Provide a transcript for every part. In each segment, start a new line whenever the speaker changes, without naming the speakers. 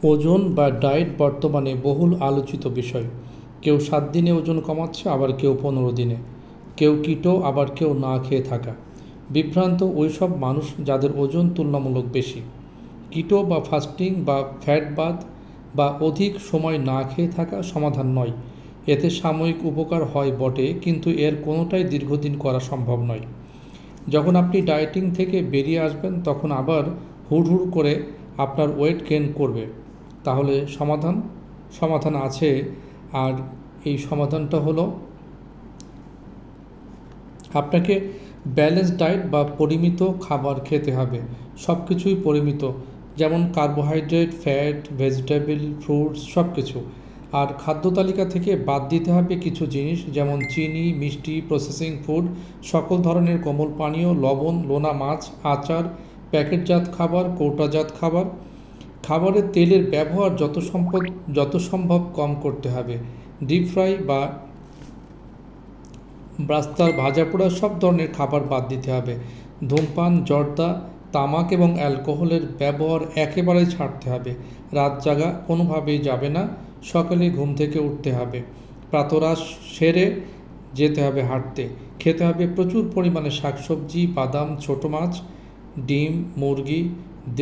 ওজন বা ডায়েট বর্তমানে বহুল আলোচিত বিষয়। কেউ 7 দিনে ওজন কমাচ্ছে, আবার কেউ 15 দিনে, কেউ কিটো, আবার কেউ না খেয়ে থাকা। বিভ্রান্ত ওইসব মানুষ যাদের ওজন তুলনামূলক বেশি। কিটো বা ফাস্টিং বা ফ্যাট বাদ বা অধিক সময় না খেয়ে থাকা সমাধান নয়। এতে সাময়িক উপকার হয় বটে, কিন্তু এর কোনোটাই দীর্ঘদিন করা সম্ভব নয়। যখন আপনি ডায়েটিং থেকে বেরিয়ে আসবেন, তখন আবার হুড়হুড় করে আপনার ওয়েট গেইন করবে। তাহলে সমাধান আছে। আর এই সমাধানটা হলো, আপনাকে ব্যালেন্স ডায়েট বা পরিমিত খাবার খেতে হবে। সব কিছুই পরিমিত, যেমন কার্বোহাইড্রেট, ফ্যাট, ভেজিটেবল, ফ্রুটস, সব কিছু। আর খাদ্য তালিকা থেকে বাদ দিতে হবে কিছু জিনিস, যেমন চিনি, মিষ্টি, প্রসেসিং ফুড, সকল ধরনের কোমল পানীয়, লবণ, লোনা মাছ, আচার, প্যাকেটজাত খাবার, কৌটাজাত খাবার। খাবারের তেলের ব্যবহার যত সম্ভব কম করতে হবে। ডিপ ফ্রাই বা ব্রাস্তার, ভাজা পোড়া সব ধরনের খাবার বাদ দিতে হবে। ধূমপান, জর্দা, তামাক এবং অ্যালকোহলের ব্যবহার একেবারেই ছাড়তে হবে। রাত জাগা কোনোভাবেই যাবে না। সকালে ঘুম থেকে উঠতে হবে, প্রাতরাশ সেরে যেতে হবে হাঁটতে। খেতে হবে প্রচুর পরিমাণে শাকসবজি, বাদাম, ছোট মাছ, ডিম, মুরগি,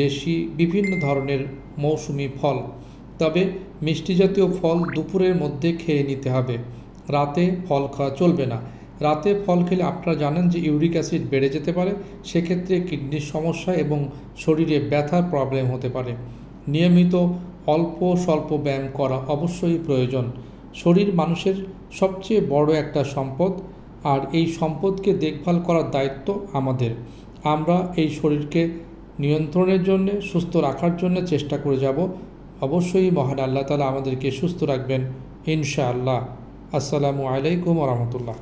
দেশি বিভিন্ন ধরনের মৌসুমি ফল। তবে মিষ্টি জাতীয় ফল দুপুরের মধ্যে খেয়ে নিতে হবে। রাতে ফল খাওয়া চলবে না। রাতে ফল খেলে আপনারা জানেন যে ইউরিক অ্যাসিড বেড়ে যেতে পারে। সেক্ষেত্রে কিডনির সমস্যা এবং শরীরে ব্যথার প্রবলেম হতে পারে। নিয়মিত অল্প স্বল্প ব্যায়াম করা অবশ্যই প্রয়োজন। শরীর মানুষের সবচেয়ে বড় একটা সম্পদ, আর এই সম্পদকে দেখভাল করার দায়িত্ব আমাদের। আমরা এই শরীরকে নিয়ন্ত্রণের জন্য, সুস্থ রাখার জন্য চেষ্টা করে যাব। অবশ্যই মহান আল্লাহ তাআলা আমাদেরকে সুস্থ রাখবেন ইনশাআল্লাহ। আসসালামু আলাইকুম ওয়া রাহমাতুল্লাহ।